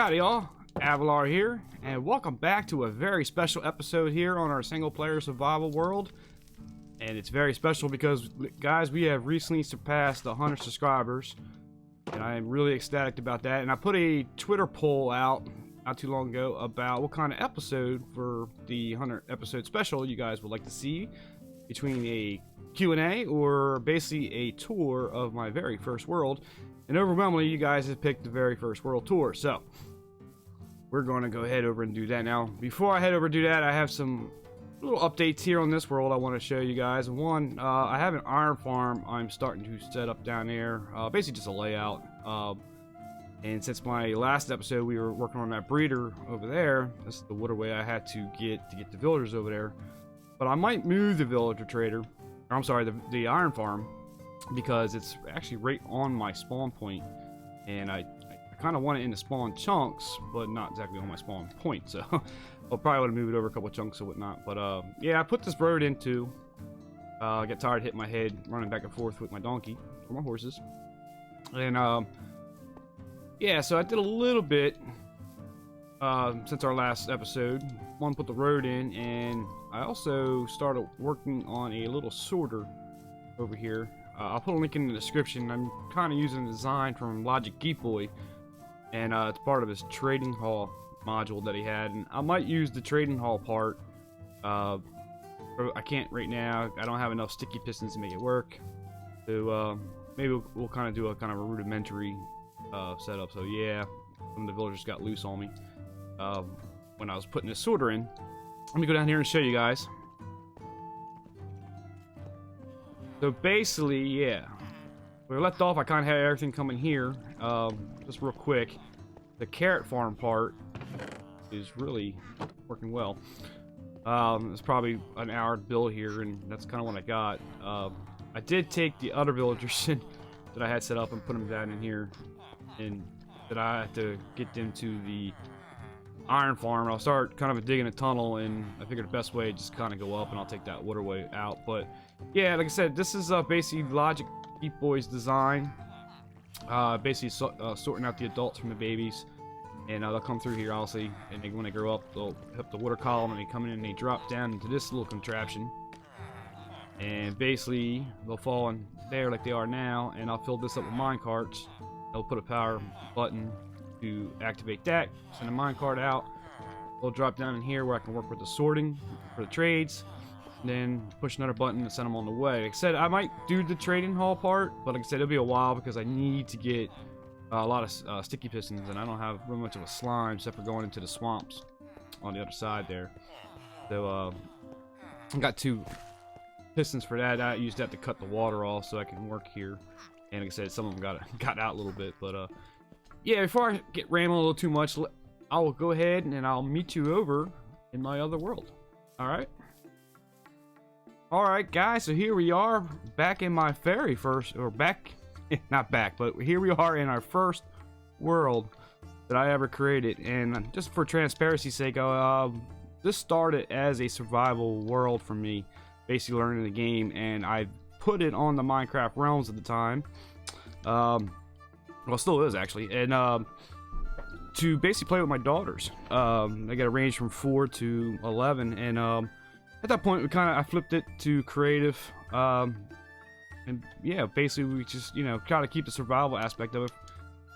Howdy y'all, Avilar here, and welcome back to a very special episode here on our single player survival world. And it's very special because, guys, we have recently surpassed 100 subscribers, and I am really ecstatic about that. And I put a Twitter poll out not too long ago about what kind of episode for the 100 episode special you guys would like to see, between a Q&A or basically a tour of my very first world. And overwhelmingly, you guys have picked the very first world tour, so we're going to go ahead over and do that. Now, before I head over and do that, I have some little updates here on this world I want to show you guys. One, I have an iron farm I'm starting to set up down there, basically just a layout. And since my last episode, we were working on that breeder over there. This is the waterway I had to get the villagers over there. But I might move the villager trader, or I'm sorry, the iron farm, because it's actually right on my spawn point, and I kind of want it in the spawn chunks, but not exactly on my spawn point. So I'll probably want to move it over a couple chunks or whatnot. But yeah, I put this road in too. I got tired of hitting my head running back and forth with my donkey or my horses, and yeah, so I did a little bit since our last episode. One, put the road in, and I also started working on a little sorter over here. I'll put a link in the description. I'm kind of using a design from Logic Geek Boy, and it's part of his trading hall module that he had. And I might use the trading hall part. I can't right now. I don't have enough sticky pistons to make it work. So maybe we'll kind of do a rudimentary setup. So yeah, some of the villagers got loose on me when I was putting this sorter in. Let me go down here and show you guys. So basically, yeah, where we left off, I kind of had everything coming here. Just real quick, the carrot farm part is really working well. It's probably an hour to build here, and that's kind of what I got. I did take the other villagers that I had set up and put them down in here, and that I had to get them to the iron farm. I'll start kind of digging a tunnel, and I figured the best way is just kind of go up, and I'll take that waterway out. But yeah, like I said, this is basically Logic Geek Boy's design. Basically sorting out the adults from the babies, and they'll come through here obviously, and when they grow up, they'll hit the water column, and they come in and they drop down into this little contraption, and basically they'll fall in there like they are now, and I'll fill this up with mine carts. They'll put a power button to activate that, send a minecart out. They'll drop down in here where I can work with the sorting for the trades, and then push another button and send them on the way. Like I said, I might do the trading hall part, but like I said, it'll be a while because I need to get a lot of sticky pistons, and I don't have very much of a slime except for going into the swamps on the other side there. So I got 2 pistons for that. I used that to cut the water off so I can work here. And like I said, some of them got out a little bit, but yeah, before I get rambling a little too much, I will go ahead and I'll meet you over in my other world. Alright, guys, so here we are back in my very first, or back, not back, but here we are in our first world that I ever created. And just for transparency's sake, this started as a survival world for me, basically learning the game, and I put it on the Minecraft realms at the time. Well, still is actually, and to basically play with my daughters. They got a range from 4 to 11, and at that point I flipped it to creative, and yeah, basically we just try to keep the survival aspect of it,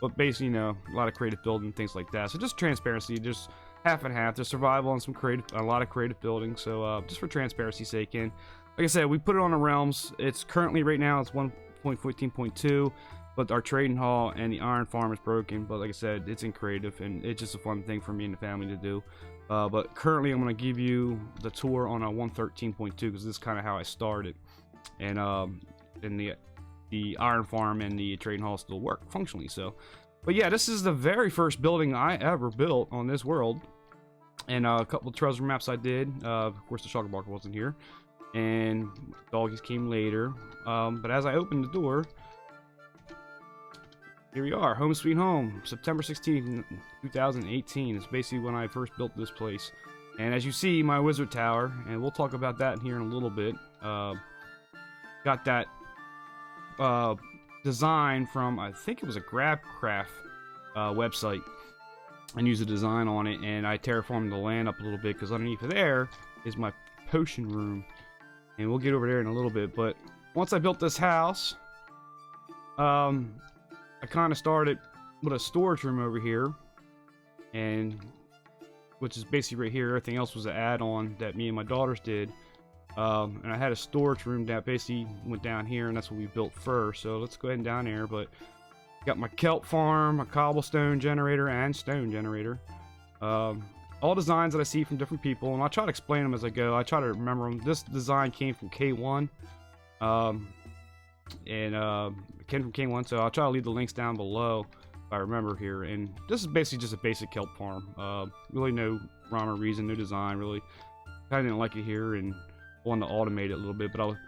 but basically a lot of creative building, things like that. So just transparency, just half and half. There's survival and a lot of creative building. So just for transparency's sake, and like I said, we put it on the realms. It's currently right now it's 1.14.2. But our trading hall and the iron farm is broken. But like I said, it's in creative, and it's just a fun thing for me and the family to do. But currently, I'm going to give you the tour on a 113.2 because this is kind of how I started. And the iron farm and the trading hall still work functionally. So, but yeah, this is the very first building I ever built on this world. And a couple of treasure maps I did. Of course, the shulker barker wasn't here, and doggies came later. But as I opened the door, here we are, home sweet home, September 16th, 2018. It's basically when I first built this place. And as you see, my wizard tower, and we'll talk about that here in a little bit. Got that design from, I think it was a GrabCraft website. and use a design on it, and I terraformed the land up a little bit because underneath there is my potion room, and we'll get over there in a little bit. But once I built this house, I kind of started with a storage room over here, and which is basically right here. Everything else was an add-on that me and my daughters did, and I had a storage room that basically went down here, and that's what we built first. So let's go ahead and down there. But got my kelp farm, a cobblestone generator, and stone generator. All designs that I see from different people, and I'll try to explain them as I go. I try to remember them. This design came from K1, it came from K1, so I'll try to leave the links down below if I remember here. And this is basically just a basic kelp farm. Really no rhyme or reason, no design really. Kind of didn't like it here and wanted to automate it a little bit, but I'll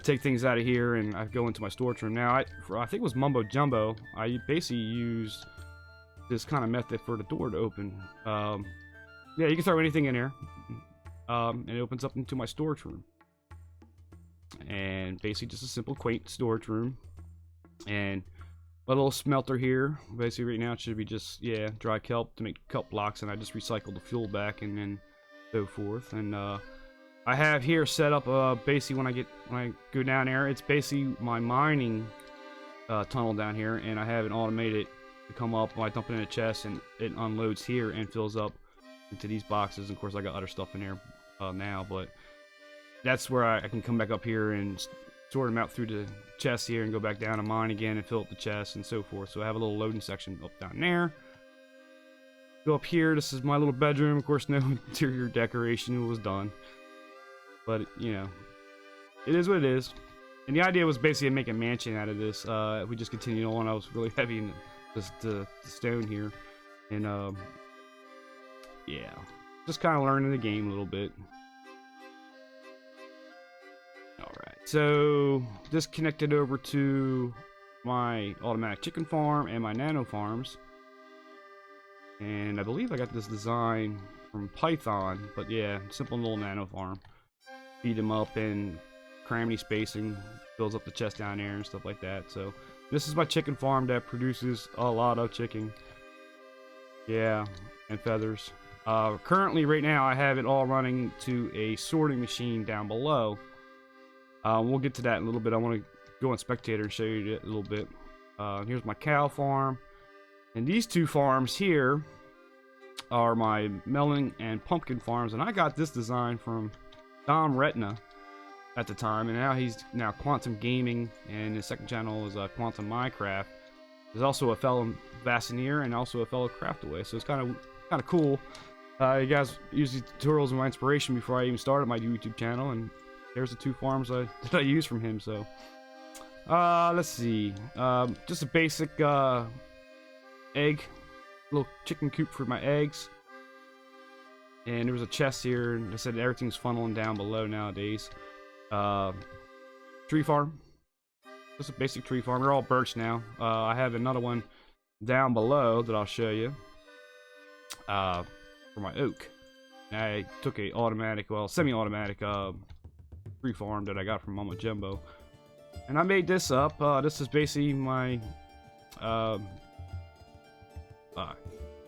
take things out of here and I go into my storage room. Now, I think it was Mumbo Jumbo. I basically used this kind of method for the door to open. Yeah, you can throw anything in there, and it opens up into my storage room. And basically just a simple, quaint storage room. And a little smelter here. Basically right now it should be just, yeah, dry kelp to make kelp blocks, and I just recycled the fuel back and then so forth. And I have here set up basically when I go down there, it's basically my mining tunnel down here, and I have it automated to come up when I dump it in a chest, and it unloads here and fills up into these boxes. Of course I got other stuff in there now, but that's where I can come back up here and sort them out through the chest here and go back down and mine again and fill up the chest and so forth. So I have a little loading section up down there. Go up here, this is my little bedroom. Of course no interior decoration was done, but you know, it is what it is. And the idea was basically to make a mansion out of this. If we just continued on, I was really heavy in the stone here, and yeah, just kind of learning the game a little bit. Alright, so this connected over to my automatic chicken farm and my nano farms. And I believe I got this design from Python, but yeah, simple little nano farm. Feed them up and cram spacing, fills up the chest down there and stuff like that. So this is my chicken farm that produces a lot of chicken. Yeah, and feathers. Currently, right now, I have it all running to a sorting machine down below. We'll get to that in a little bit. I want to go on spectator and show you it a little bit. Here's my cow farm. And these two farms here are my melon and pumpkin farms. And I got this design from Dom Retina at the time. And now he's Quantum Gaming. And his second channel is Quantum Minecraft. There's also a fellow Vassineer and also a fellow Craftaway. So it's kind of cool. You guys use these tutorials as my inspiration before I even started my YouTube channel, and there's the two farms that I use from him. So let's see, just a basic egg, little chicken coop for my eggs, and there was a chest here, and I said everything's funneling down below nowadays. Tree farm, just a basic tree farm. They're all birch now. I have another one down below that I'll show you for my oak. I took a automatic, well, semi-automatic tree farm that I got from Mama Jumbo, and I made this up. This is basically my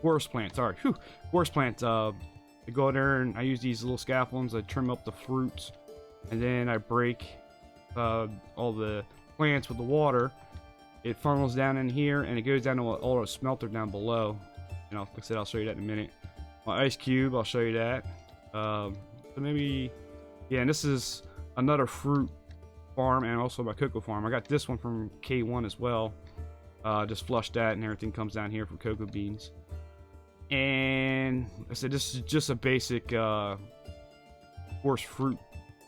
forest plant. Sorry, forest plant. I go in there and I use these little scaffolds. I trim up the fruits, and then I break all the plants with the water. It funnels down in here, and it goes down to an auto smelter down below. And like I said, I'll show you that in a minute. My ice cube, I'll show you that. So maybe, yeah, and this is another fruit farm and also my cocoa farm. I got this one from K1 as well. Just flushed that, and everything comes down here for cocoa beans. And like I said, this is just a basic coarse fruit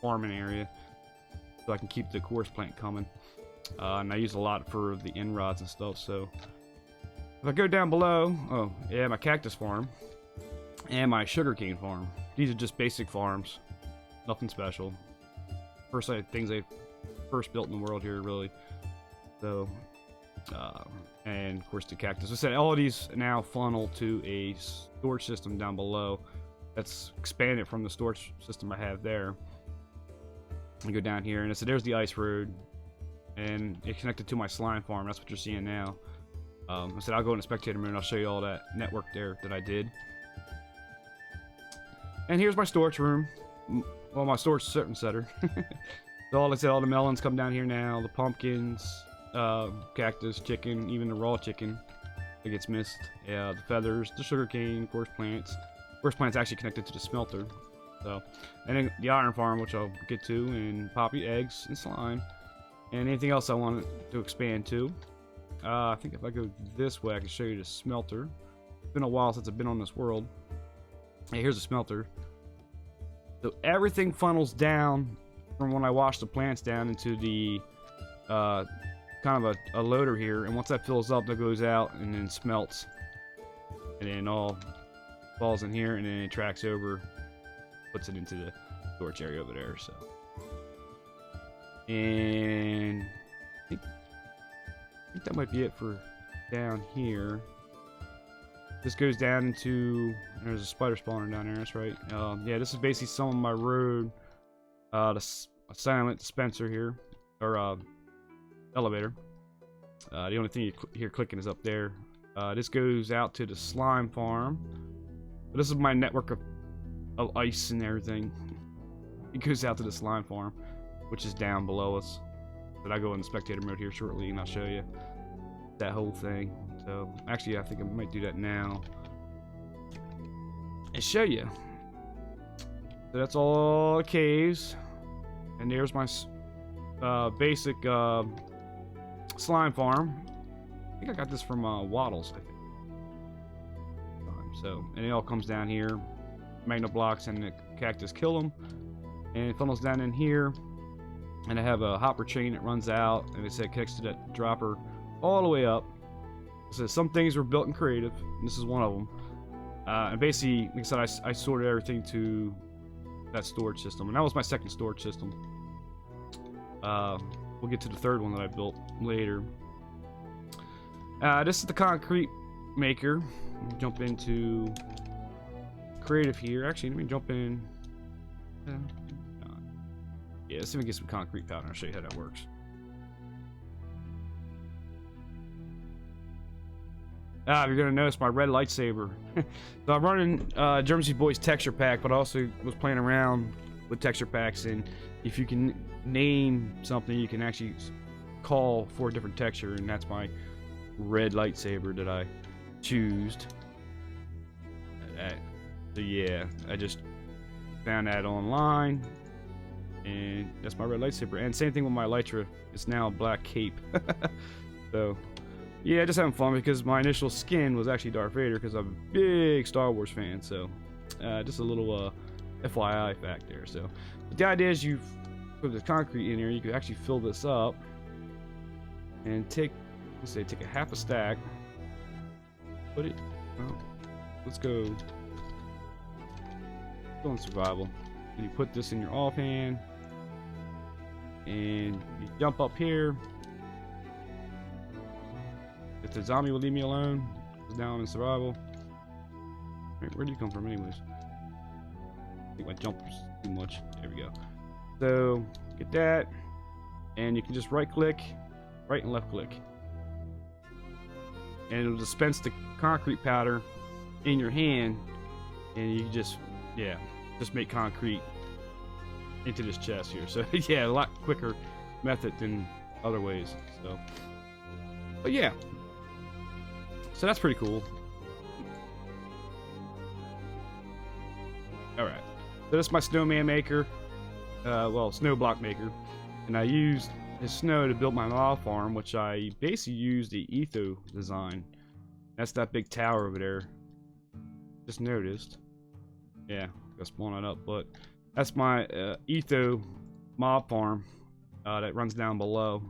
farming area, so I can keep the coarse plant coming. And I use a lot for the end rods and stuff. So if I go down below, oh yeah, my cactus farm and my sugarcane farm. These are just basic farms, nothing special. Things I first built in the world here, really. So, and of course the cactus. I said all of these now funnel to a storage system down below. That's expanded from the storage system I have there. I go down here, and I said there's the ice road, and it connected to my slime farm. That's what you're seeing now. I said I'll go in the spectator mode and I'll show you all that network there that I did. And here's my storage room. Well, my storage setter. So like I said, all the melons come down here now. The pumpkins, cactus, chicken, even the raw chicken that gets missed. Yeah, the feathers, the sugarcane, coarse plants. Coarse plants actually connected to the smelter. So, and then the iron farm, which I'll get to, and poppy eggs and slime, and anything else I want to expand to. I think if I go this way, I can show you the smelter. It's been a while since I've been on this world. Hey, here's the smelter. So everything funnels down from when I wash the plants down into the kind of a loader here, and once that fills up, that goes out and then smelts, and then all falls in here, and then it tracks over, puts it into the storage area over there. So, and I think that might be it for down here. This goes down into, there's a spider spawner down there, that's right. Yeah, this is basically some of my road, the silent dispenser here, or elevator. The only thing you hear clicking is up there. This goes out to the slime farm. But this is my network of ice and everything. It goes out to the slime farm, which is down below us. But I go in the spectator mode here shortly, and I'll show you that whole thing. So, actually, I think I might do that now and show you. So that's all the caves, and there's my basic slime farm. I think I got this from Waddles, I think. So, and it all comes down here. Magna blocks and the cactus kill them, and it funnels down in here. And I have a hopper chain that runs out, and it said connects to that dropper all the way up. So some things were built in creative, and this is one of them. And basically, like I said, I sorted everything to that storage system, and that was my second storage system. We'll get to the third one that I built later. This is the concrete maker. Jump into creative here. Actually, let me jump in. Yeah, let's see if we get some concrete powder. I'll show you how that works. You're gonna notice my red lightsaber. So I'm running Jersey Boys texture pack, but I also was playing around with texture packs, and if you can name something, you can actually call for a different texture, and that's my red lightsaber that I choose. So yeah, I just found that online, and that's my red lightsaber. And same thing with my elytra, it's now a black cape. So yeah, just having fun because my initial skin was actually Darth Vader because I'm a big Star Wars fan. So just a little FYI fact there. So but the idea is you put the concrete in here, you could actually fill this up and take, let's say, take a half a stack, put it, well, let's go in survival, and you put this in your offhand, and you jump up here. If the zombie will leave me alone, because now I'm in survival. Where do you come from anyways? I think my jumper's too much. There we go. So, get that, and you can just right click, right and left click. And it'll dispense the concrete powder in your hand, and you just, yeah, just make concrete into this chest here. So, yeah, a lot quicker method than other ways. So, but yeah. So that's pretty cool. Alright. So this is my snowman maker. Well, snow block maker. And I used his snow to build my lava farm, which I basically used the Etho design. That's that big tower over there. Just noticed. Yeah, got spawn it up. But that's my Etho mob farm that runs down below.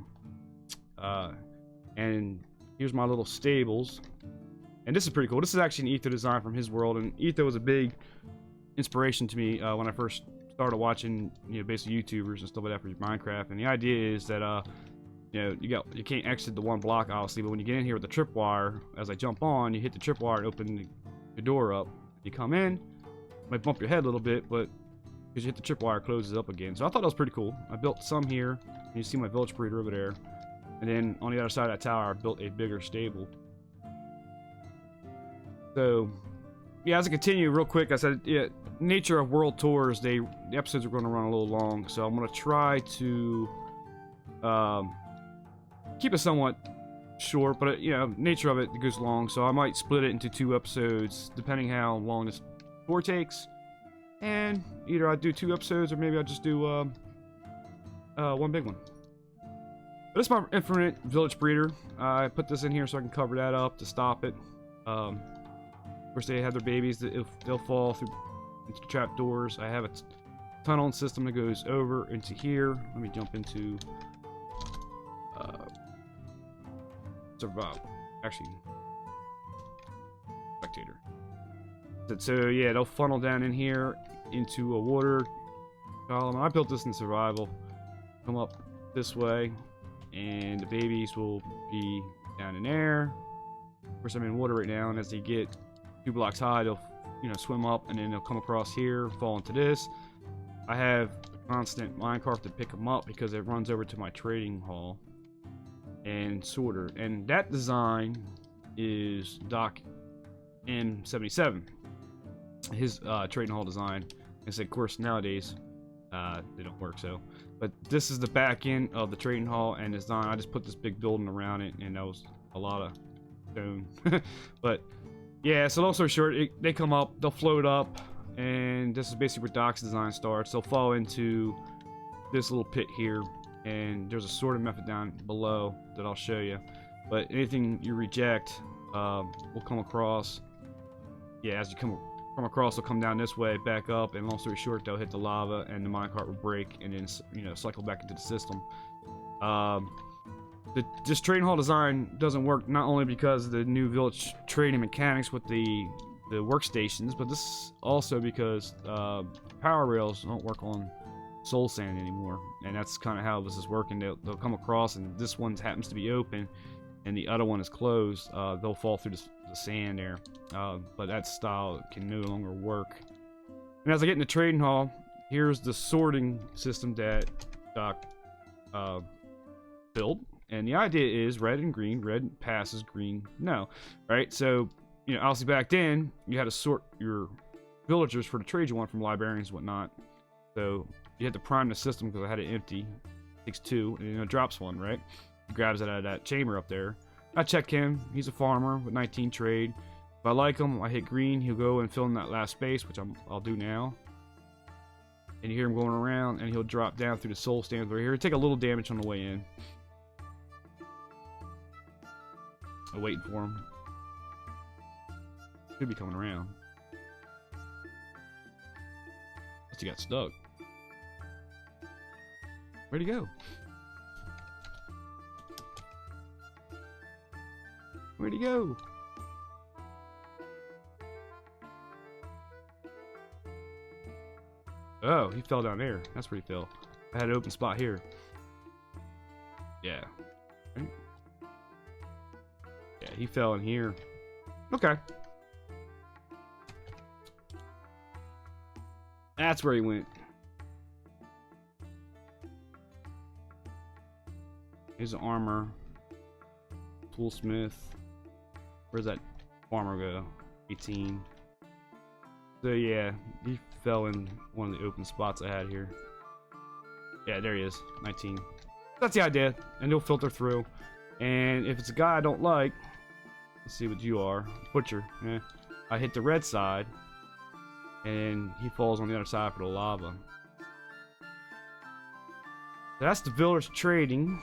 And here's my little stables. And this is pretty cool. This is actually an Etho design from his world, and Etho was a big inspiration to me when I first started watching, basically YouTubers and stuff like that for Minecraft. And the idea is that, you can't exit the one block, obviously, but when you get in here with the tripwire, as I jump on, you hit the tripwire and open the door up. You come in, you might bump your head a little bit, but because you hit the tripwire, it closes up again. So I thought that was pretty cool. I built some here, and you see my village breeder over there. And then on the other side of that tower, I built a bigger stable. So, yeah, as I continue real quick, I said, yeah, nature of world tours, the episodes are going to run a little long, so I'm going to try to keep it somewhat short, but you know, nature of it goes long, so I might split it into 2 episodes, depending how long this tour takes. And either I do 2 episodes, or maybe I'll just do one big one. But this is my infinite village breeder. I put this in here so I can cover that up to stop it. Of course, they have their babies. They'll fall through into the trap doors. I have a tunneling system that goes over into here. Let me jump into survive. Actually, spectator. So yeah, they'll funnel down in here into a water column. I built this in survival. Come up this way, and the babies will be down in there. Of course, I'm in water right now, and as they get 2 blocks high, they'll, you know, swim up, and then they'll come across here, fall into this. I have a constant minecart to pick them up because it runs over to my trading hall and sorter. And that design is Doc M77, his trading hall design. And so, of course, nowadays they don't work. So, but this is the back end of the trading hall and design. I just put this big building around it, and that was a lot of stone. But yeah, so long story short, they come up, they'll float up, and this is basically where Doc's design starts. They'll fall into this little pit here, and there's a sorting method down below that I'll show you. But anything you reject will come across. Yeah, as you come across, they'll come down this way, back up, and long story short, they'll hit the lava, and the minecart will break, and then, you know, cycle back into the system. This trading hall design doesn't work not only because of the new village trading mechanics with the workstations, but this also because power rails don't work on soul sand anymore, and that's kind of how this is working. They'll come across, and this one happens to be open, and the other one is closed. They'll fall through the sand there, but that style can no longer work. And as I get in the trading hall, here's the sorting system that Doc built. And the idea is red and green. Red passes, green no. Right? So, you know, obviously back then, you had to sort your villagers for the trade you want from librarians and whatnot. So, you had to prime the system because I had it empty. It takes 2, and it drops 1, right? He grabs it out of that chamber up there. I check him. He's a farmer with 19 trade. If I like him, I hit green. He'll go and fill in that last space, which I'll do now. And you hear him going around, and he'll drop down through the soul stands over here. He'll take a little damage on the way in. I'm waiting for him. Should be coming around. Must have got stuck. Where'd he go? Where'd he go? Oh, he fell down there. That's where he fell. I had an open spot here. Yeah. Yeah, he fell in here. Okay. That's where he went. Here's the armor. Toolsmith. Where's that farmer go? 18. So yeah, he fell in one of the open spots I had here. Yeah, there he is. 19. That's the idea. And he'll filter through. And if it's a guy I don't like, let's see what you are. Butcher. I hit the red side, and he falls on the other side for the lava. So that's the village trading.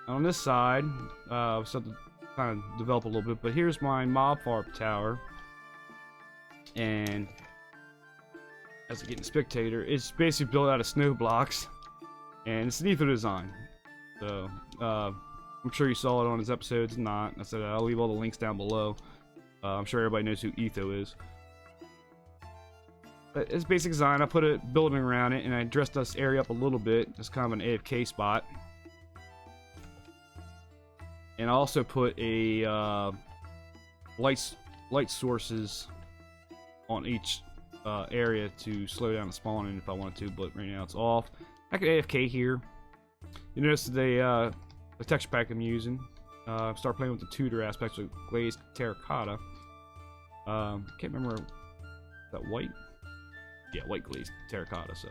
On this side, something kind of develop a little bit, but here's my mob farm tower. And as I get in spectator, it's basically built out of snow blocks, and it's an ether design. So I'm sure you saw it on his episodes. If not, I said I'll leave all the links down below. I'm sure everybody knows who Etho is. But it's basic design. I put a building around it, and I dressed this area up a little bit. It's kind of an AFK spot. And I also put a light sources on each area to slow down the spawning if I wanted to, but right now it's off. I could AFK here. You notice the texture pack I'm using. Start playing with the Tudor aspects of glazed terracotta. Can't remember, is that white? Yeah, white glazed terracotta. So,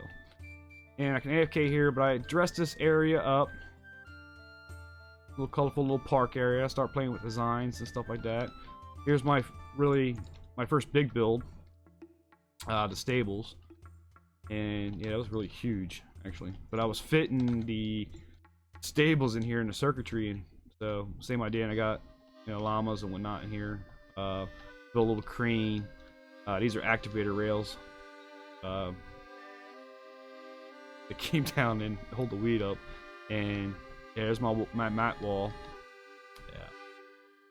and I can AFK here, but I dressed this area up. A little colorful little park area. Start playing with designs and stuff like that. Here's my first big build, the stables, and yeah, it was really huge actually. But I was fitting the stables in here in the circuitry, and so same idea. And I got, you know, llamas and whatnot in here. Built a little crane. These are activator rails. They came down and hold the weed up, and yeah, there's my mat wall. Yeah,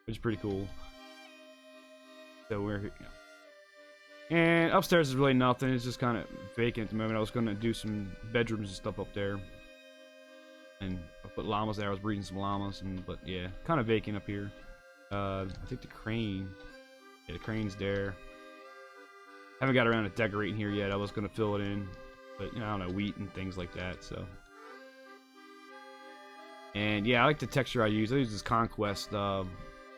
which is pretty cool. So we're here. Yeah. And upstairs is really nothing. It's just kind of vacant at the moment. I was going to do some bedrooms and stuff up there, and I put llamas there. I was breeding some llamas, but yeah, kind of vacant up here. I think the crane. Yeah, the crane's there. Haven't got around to decorating here yet. I was going to fill it in, but you know, I don't know, wheat and things like that. So, and yeah, I like the texture I use. I use this Conquest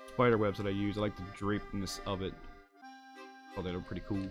spider webs that I use. I like the drapiness of it. Oh, they're pretty cool.